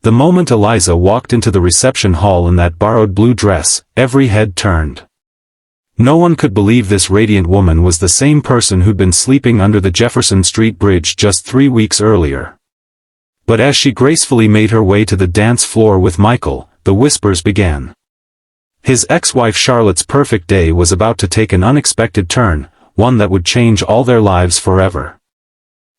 The moment Eliza walked into the reception hall in that borrowed blue dress, every head turned. No one could believe this radiant woman was the same person who'd been sleeping under the Jefferson Street Bridge just 3 weeks earlier. But as she gracefully made her way to the dance floor with Michael, the whispers began. His ex-wife Charlotte's perfect day was about to take an unexpected turn, one that would change all their lives forever.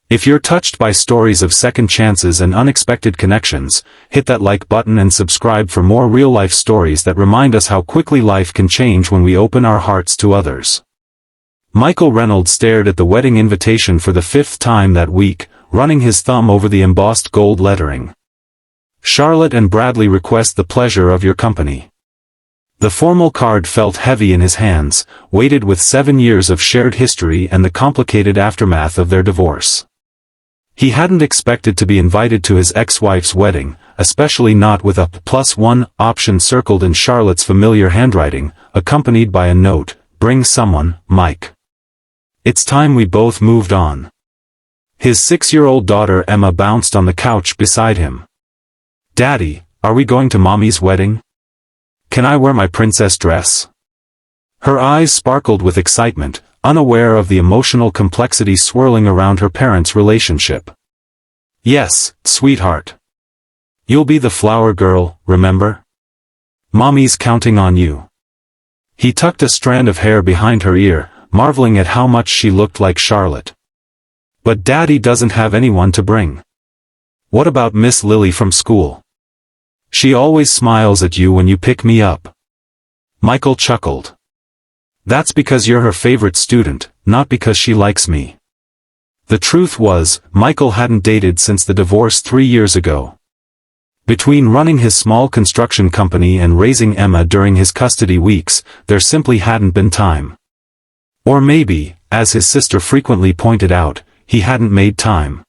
If you're touched by stories of second chances and unexpected connections, hit that like button and subscribe for more real-life stories that remind us how quickly life can change when we open our hearts to others. Michael Reynolds stared at the wedding invitation for the 5th time that week, running his thumb over the embossed gold lettering. Charlotte and Bradley request the pleasure of your company. The formal card felt heavy in his hands, weighted with 7 years of shared history and the complicated aftermath of their divorce. He hadn't expected to be invited to his ex-wife's wedding, especially not with a +1 option circled in Charlotte's familiar handwriting, accompanied by a note, "Bring someone, Mike. It's time we both moved on." His 6-year-old daughter Emma bounced on the couch beside him. "Daddy, are we going to Mommy's wedding? Can I wear my princess dress?" Her eyes sparkled with excitement, unaware of the emotional complexity swirling around her parents' relationship. "Yes, sweetheart. You'll be the flower girl, remember? Mommy's counting on you." He tucked a strand of hair behind her ear, marveling at how much she looked like Charlotte. "But Daddy doesn't have anyone to bring. What about Miss Lily from school? She always smiles at you when you pick me up." Michael chuckled. "That's because you're her favorite student, not because she likes me." The truth was, Michael hadn't dated since the divorce 3 years ago. Between running his small construction company and raising Emma during his custody weeks, there simply hadn't been time. Or maybe, as his sister frequently pointed out, he hadn't made time.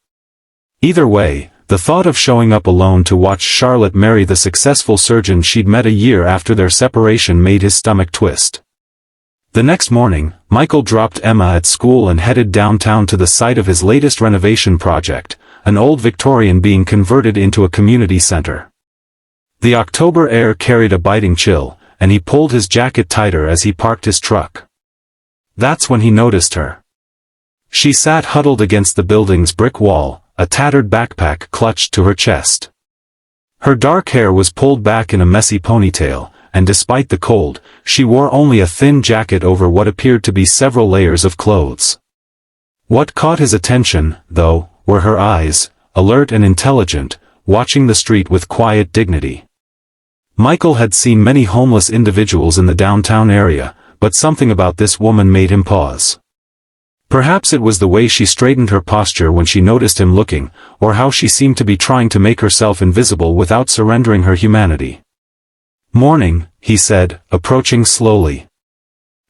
Either way, the thought of showing up alone to watch Charlotte marry the successful surgeon she'd met a year after their separation made his stomach twist. The next morning, Michael dropped Emma at school and headed downtown to the site of his latest renovation project, an old Victorian being converted into a community center. The October air carried a biting chill, and he pulled his jacket tighter as he parked his truck. That's when he noticed her. She sat huddled against the building's brick wall, a tattered backpack clutched to her chest. Her dark hair was pulled back in a messy ponytail, and despite the cold, she wore only a thin jacket over what appeared to be several layers of clothes. What caught his attention, though, were her eyes, alert and intelligent, watching the street with quiet dignity. Michael had seen many homeless individuals in the downtown area, but something about this woman made him pause. Perhaps it was the way she straightened her posture when she noticed him looking, or how she seemed to be trying to make herself invisible without surrendering her humanity. "Morning," he said, approaching slowly.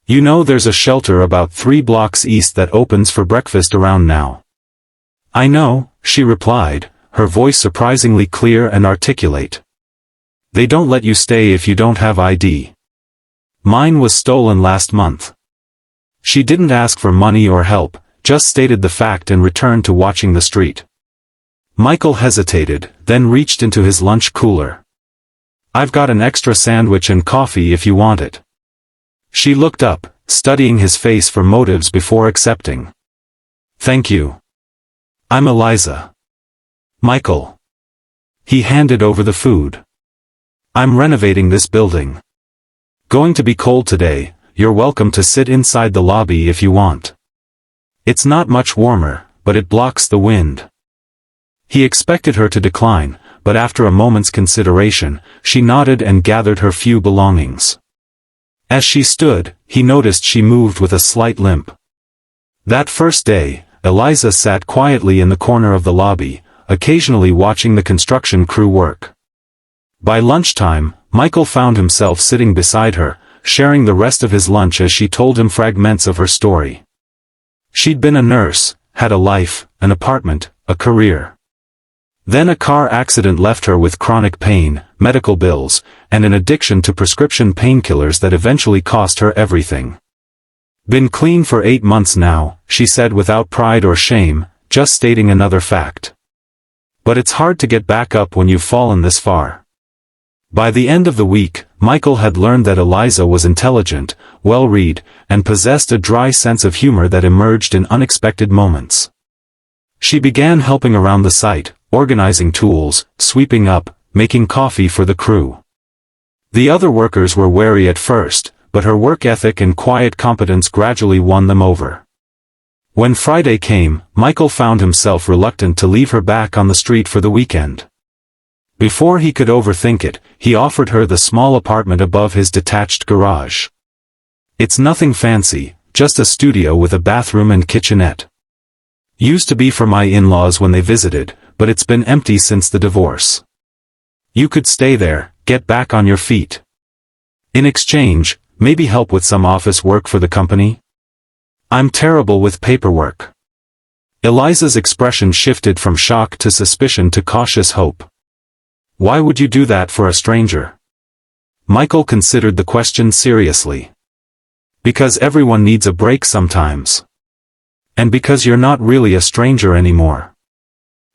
"You know there's a shelter about 3 blocks east that opens for breakfast around now." "I know," she replied, her voice surprisingly clear and articulate. "They don't let you stay if you don't have ID. Mine was stolen last month." She didn't ask for money or help, just stated the fact and returned to watching the street. Michael hesitated, then reached into his lunch cooler. "I've got an extra sandwich and coffee if you want it." She looked up, studying his face for motives before accepting. "Thank you. I'm Eliza." "Michael." He handed over the food. "I'm renovating this building. Going to be cold today. You're welcome to sit inside the lobby if you want. It's not much warmer, but it blocks the wind." He expected her to decline, but after a moment's consideration, she nodded and gathered her few belongings. As she stood, he noticed she moved with a slight limp. That first day, Eliza sat quietly in the corner of the lobby, occasionally watching the construction crew work. By lunchtime, Michael found himself sitting beside her, sharing the rest of his lunch as she told him fragments of her story. She'd been a nurse, had a life, an apartment, a career. Then a car accident left her with chronic pain, medical bills, and an addiction to prescription painkillers that eventually cost her everything. "Been clean for 8 months now," she said without pride or shame, just stating another fact. But it's hard to get back up when you've fallen this far. By the end of the week, Michael had learned that Eliza was intelligent, well-read, and possessed a dry sense of humor that emerged in unexpected moments. She began helping around the site, organizing tools, sweeping up, making coffee for the crew. The other workers were wary at first, but her work ethic and quiet competence gradually won them over. When Friday came, Michael found himself reluctant to leave her back on the street for the weekend. Before he could overthink it, he offered her the small apartment above his detached garage. It's nothing fancy, just a studio with a bathroom and kitchenette. Used to be for my in-laws when they visited, but it's been empty since the divorce. You could stay there, get back on your feet. In exchange, maybe help with some office work for the company? I'm terrible with paperwork. Eliza's expression shifted from shock to suspicion to cautious hope. Why would you do that for a stranger? Michael considered the question seriously. Because everyone needs a break sometimes. And because you're not really a stranger anymore.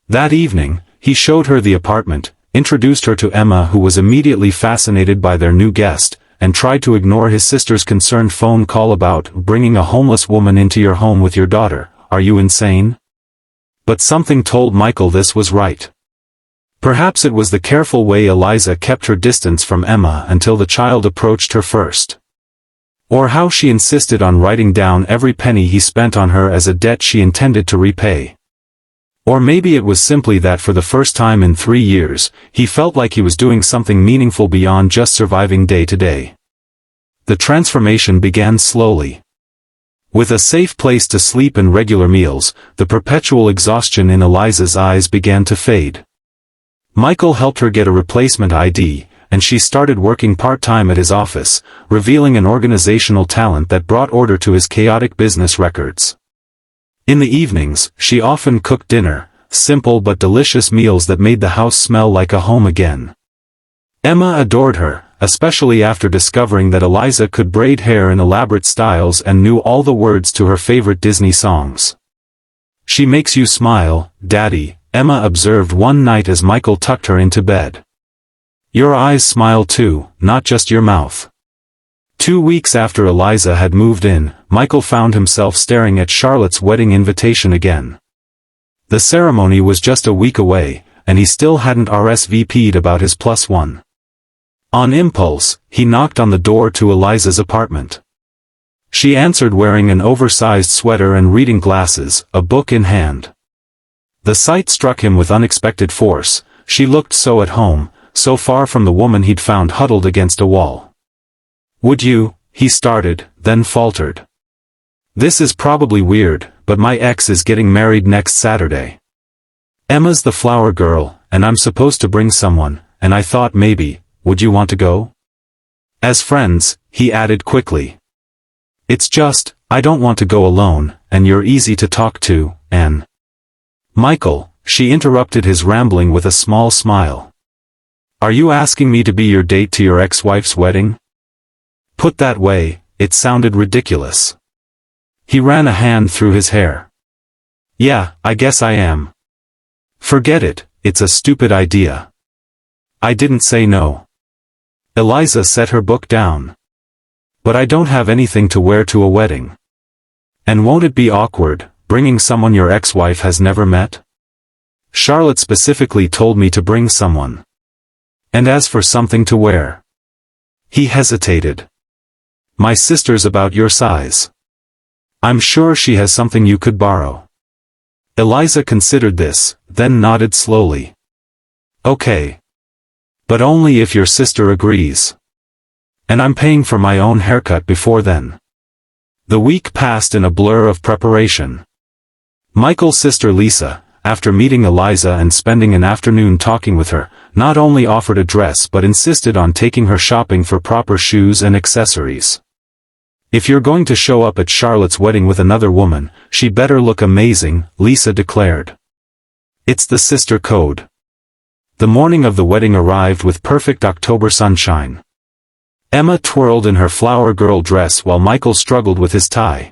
That evening, he showed her the apartment, introduced her to Emma, who was immediately fascinated by their new guest, and tried to ignore his sister's concerned phone call about bringing a homeless woman into your home with your daughter. Are you insane? But something told Michael this was right. Perhaps it was the careful way Eliza kept her distance from Emma until the child approached her first. Or how she insisted on writing down every penny he spent on her as a debt she intended to repay. Or maybe it was simply that for the first time in 3 years, he felt like he was doing something meaningful beyond just surviving day to day. The transformation began slowly. With a safe place to sleep and regular meals, the perpetual exhaustion in Eliza's eyes began to fade. Michael helped her get a replacement ID, and she started working part-time at his office, revealing an organizational talent that brought order to his chaotic business records. In the evenings, she often cooked dinner, simple but delicious meals that made the house smell like a home again. Emma adored her, especially after discovering that Eliza could braid hair in elaborate styles and knew all the words to her favorite Disney songs. She makes you smile, Daddy, Emma observed one night as Michael tucked her into bed. Your eyes smile too, not just your mouth. 2 weeks after Eliza had moved in, Michael found himself staring at Charlotte's wedding invitation again. The ceremony was just a week away, and he still hadn't RSVP'd about his +1. On impulse, he knocked on the door to Eliza's apartment. She answered wearing an oversized sweater and reading glasses, a book in hand. The sight struck him with unexpected force. She looked so at home, so far from the woman he'd found huddled against a wall. Would you, he started, then faltered. This is probably weird, but my ex is getting married next Saturday. Emma's the flower girl, and I'm supposed to bring someone, and I thought maybe, would you want to go? As friends, he added quickly. It's just, I don't want to go alone, and you're easy to talk to, Anne. Michael, she interrupted his rambling with a small smile. Are you asking me to be your date to your ex-wife's wedding? Put that way, it sounded ridiculous. He ran a hand through his hair. Yeah, I guess I am. Forget it, it's a stupid idea. I didn't say no. Eliza set her book down. But I don't have anything to wear to a wedding. And won't it be awkward, bringing someone your ex-wife has never met? Charlotte specifically told me to bring someone. And as for something to wear. He hesitated. My sister's about your size. I'm sure she has something you could borrow. Eliza considered this, then nodded slowly. Okay. But only if your sister agrees. And I'm paying for my own haircut before then. The week passed in a blur of preparation. Michael's sister Lisa, after meeting Eliza and spending an afternoon talking with her, not only offered a dress but insisted on taking her shopping for proper shoes and accessories. If you're going to show up at Charlotte's wedding with another woman, she better look amazing, Lisa declared. It's the sister code. The morning of the wedding arrived with perfect October sunshine. Emma twirled in her flower girl dress while Michael struggled with his tie.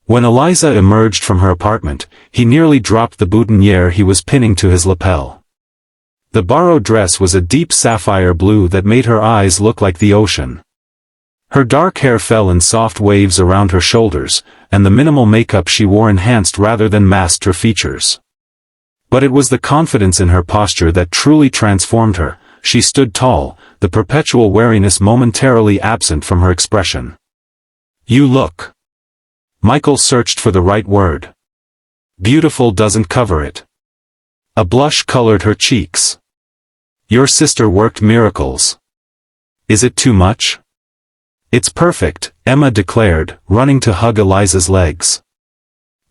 When Eliza emerged from her apartment, he nearly dropped the boutonniere he was pinning to his lapel. The borrowed dress was a deep sapphire blue that made her eyes look like the ocean. Her dark hair fell in soft waves around her shoulders, and the minimal makeup she wore enhanced rather than masked her features. But it was the confidence in her posture that truly transformed her. She stood tall, the perpetual wariness momentarily absent from her expression. "You look." Michael searched for the right word. "Beautiful doesn't cover it." A blush colored her cheeks. "Your sister worked miracles." "Is it too much?" "It's perfect," Emma declared, running to hug Eliza's legs.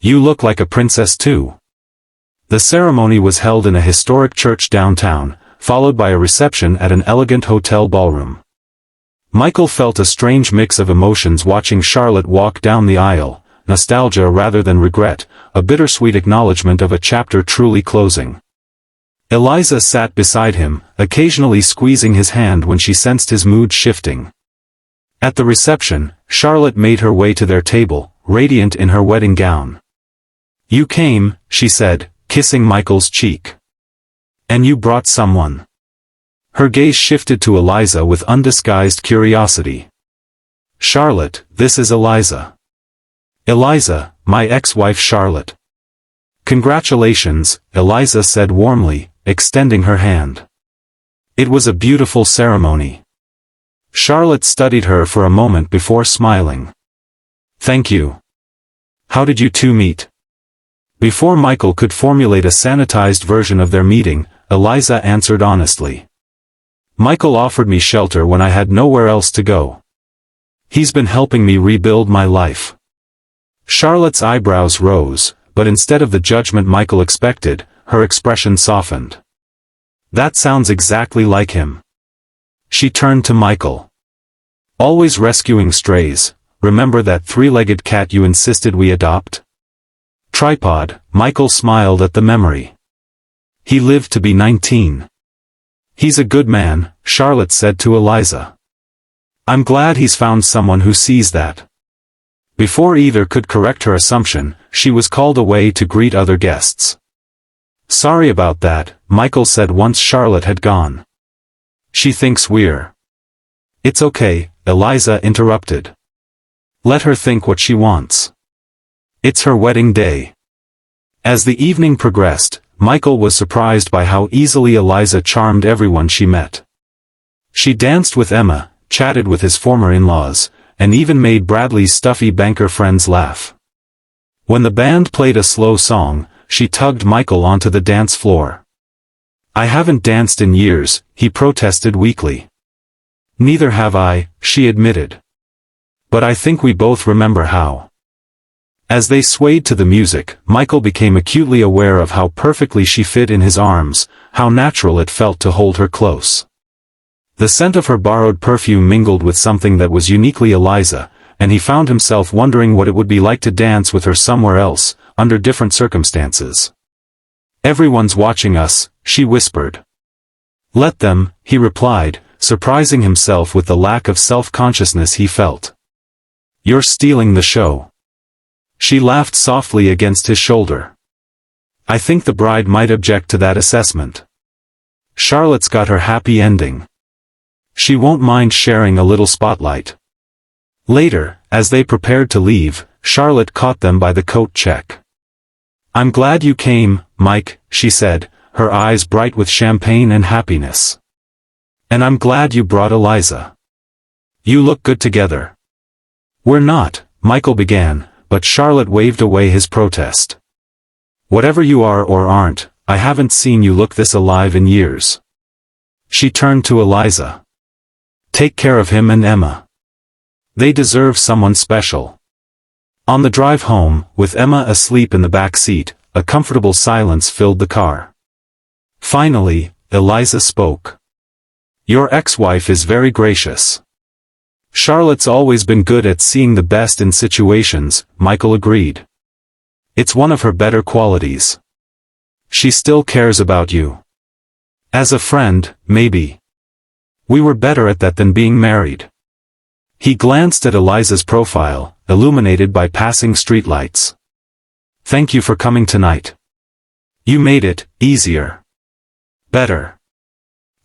"You look like a princess too." The ceremony was held in a historic church downtown, followed by a reception at an elegant hotel ballroom. Michael felt a strange mix of emotions watching Charlotte walk down the aisle, nostalgia rather than regret, a bittersweet acknowledgement of a chapter truly closing. Eliza sat beside him, occasionally squeezing his hand when she sensed his mood shifting. At the reception, Charlotte made her way to their table, radiant in her wedding gown. "You came," she said, kissing Michael's cheek. "And you brought someone." Her gaze shifted to Eliza with undisguised curiosity. "Charlotte, this is Eliza." "Eliza, my ex-wife Charlotte." "Congratulations," Eliza said warmly, extending her hand. It was a beautiful ceremony. Charlotte studied her for a moment before smiling. "Thank you. How did you two meet?" Before Michael could formulate a sanitized version of their meeting, Eliza answered honestly. "Michael offered me shelter when I had nowhere else to go. He's been helping me rebuild my life." Charlotte's eyebrows rose, but instead of the judgment Michael expected, her expression softened. "That sounds exactly like him." She turned to Michael. "Always rescuing strays, remember that three-legged cat you insisted we adopt?" Tripod, Michael smiled at the memory. "He lived to be 19. He's a good man," Charlotte said to Eliza. "I'm glad he's found someone who sees that." Before either could correct her assumption, she was called away to greet other guests. "Sorry about that," Michael said once Charlotte had gone. "She thinks we're—" "It's okay," Eliza interrupted. "Let her think what she wants. It's her wedding day." As the evening progressed, Michael was surprised by how easily Eliza charmed everyone she met. She danced with Emma, chatted with his former in-laws, and even made Bradley's stuffy banker friends laugh. When the band played a slow song, she tugged Michael onto the dance floor. "I haven't danced in years," he protested weakly. "Neither have I," she admitted. "But I think we both remember how." As they swayed to the music, Michael became acutely aware of how perfectly she fit in his arms, how natural it felt to hold her close. The scent of her borrowed perfume mingled with something that was uniquely Eliza, and he found himself wondering what it would be like to dance with her somewhere else, under different circumstances. "Everyone's watching us," she whispered. "Let them," he replied, surprising himself with the lack of self-consciousness he felt. "You're stealing the show." She laughed softly against his shoulder. "I think the bride might object to that assessment. Charlotte's got her happy ending. She won't mind sharing a little spotlight." Later, as they prepared to leave, Charlotte caught them by the coat check. "I'm glad you came, Mike," she said, her eyes bright with champagne and happiness. "And I'm glad you brought Eliza. You look good together." "We're not," Michael began, but Charlotte waved away his protest. "Whatever you are or aren't, I haven't seen you look this alive in years." She turned to Eliza. "Take care of him and Emma. They deserve someone special." On the drive home, with Emma asleep in the back seat, a comfortable silence filled the car. Finally, Eliza spoke. "Your ex-wife is very gracious." "Charlotte's always been good at seeing the best in situations," Michael agreed. "It's one of her better qualities. She still cares about you. As a friend, maybe. We were better at that than being married." He glanced at Eliza's profile, illuminated by passing streetlights. Thank you for coming tonight. You made it easier. Better.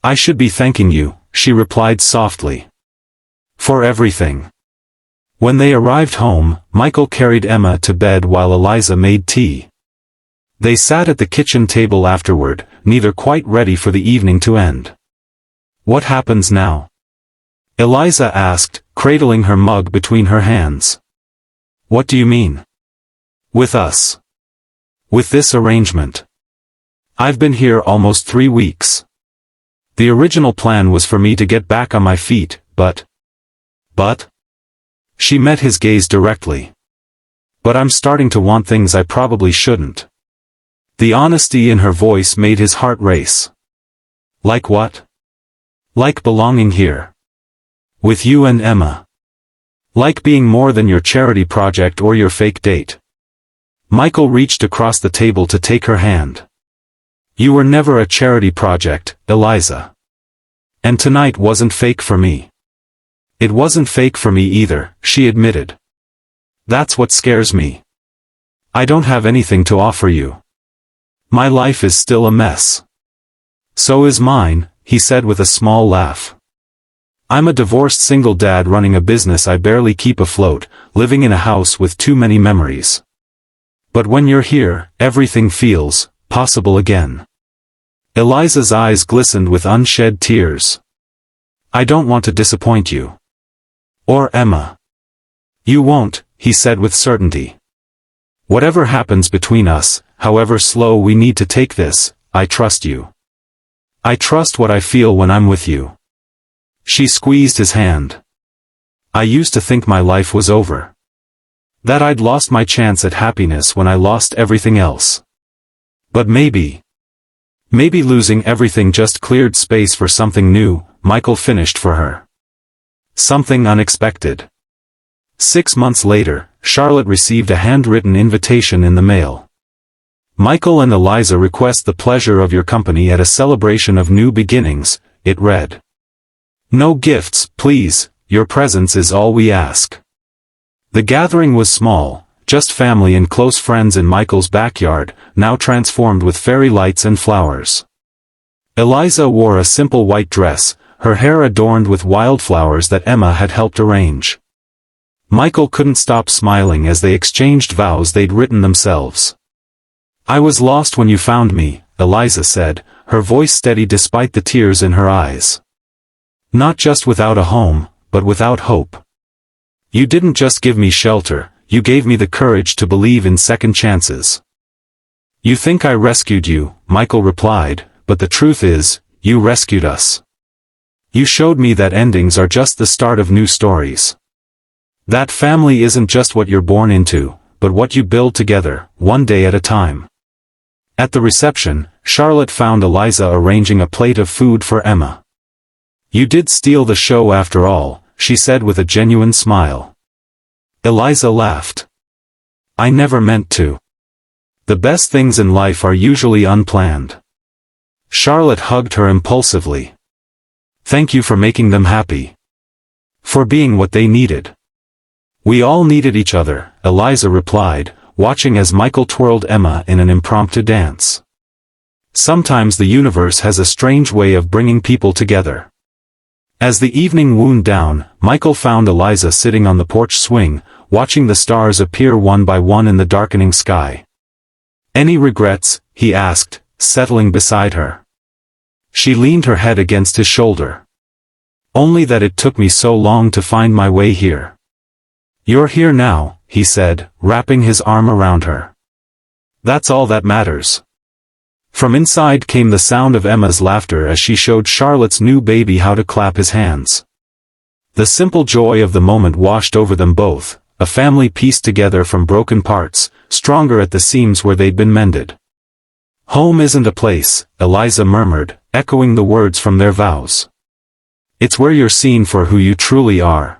I should be thanking you, she replied softly. For everything. When they arrived home, Michael carried Emma to bed while Eliza made tea. They sat at the kitchen table afterward, neither quite ready for the evening to end. What happens now? Eliza asked, cradling her mug between her hands. What do you mean? With us. With this arrangement. I've been here almost 3 weeks. The original plan was for me to get back on my feet, but... She met his gaze directly. But I'm starting to want things I probably shouldn't. The honesty in her voice made his heart race. Like what? Like belonging here. With you and Emma. Like being more than your charity project or your fake date. Michael reached across the table to take her hand. You were never a charity project, Eliza. And tonight wasn't fake for me. It wasn't fake for me either, she admitted. That's what scares me. I don't have anything to offer you. My life is still a mess. So is mine, he said with a small laugh. I'm a divorced single dad running a business I barely keep afloat, living in a house with too many memories. But when you're here, everything feels possible again. Eliza's eyes glistened with unshed tears. I don't want to disappoint you. Or Emma. You won't, he said with certainty. Whatever happens between us, however slow we need to take this, I trust you. I trust what I feel when I'm with you. She squeezed his hand. I used to think my life was over. That I'd lost my chance at happiness when I lost everything else. But maybe losing everything just cleared space for something new, Michael finished for her. Something unexpected. 6 months later, Charlotte received a handwritten invitation in the mail. Michael and Eliza request the pleasure of your company at a celebration of new beginnings, it read. No gifts, please, your presence is all we ask. The gathering was small, just family and close friends in Michael's backyard, now transformed with fairy lights and flowers. Eliza wore a simple white dress, her hair adorned with wildflowers that Emma had helped arrange. Michael couldn't stop smiling as they exchanged vows they'd written themselves. I was lost when you found me, Eliza said, her voice steady despite the tears in her eyes. Not just without a home, but without hope. You didn't just give me shelter, you gave me the courage to believe in second chances. You think I rescued you, Michael replied, but the truth is, you rescued us. You showed me that endings are just the start of new stories. That family isn't just what you're born into, but what you build together, one day at a time. At the reception, Charlotte found Eliza arranging a plate of food for Emma. You did steal the show after all, she said with a genuine smile. Eliza laughed. I never meant to. The best things in life are usually unplanned. Charlotte hugged her impulsively. Thank you for making them happy. For being what they needed. We all needed each other, Eliza replied, watching as Michael twirled Emma in an impromptu dance. Sometimes the universe has a strange way of bringing people together. As the evening wound down, Michael found Eliza sitting on the porch swing, watching the stars appear one by one in the darkening sky. Any regrets? He asked, settling beside her. She leaned her head against his shoulder. Only that it took me so long to find my way here. You're here now, he said, wrapping his arm around her. That's all that matters. From inside came the sound of Emma's laughter as she showed Charlotte's new baby how to clap his hands. The simple joy of the moment washed over them both, a family pieced together from broken parts, stronger at the seams where they'd been mended. Home isn't a place, Eliza murmured, echoing the words from their vows. It's where you're seen for who you truly are.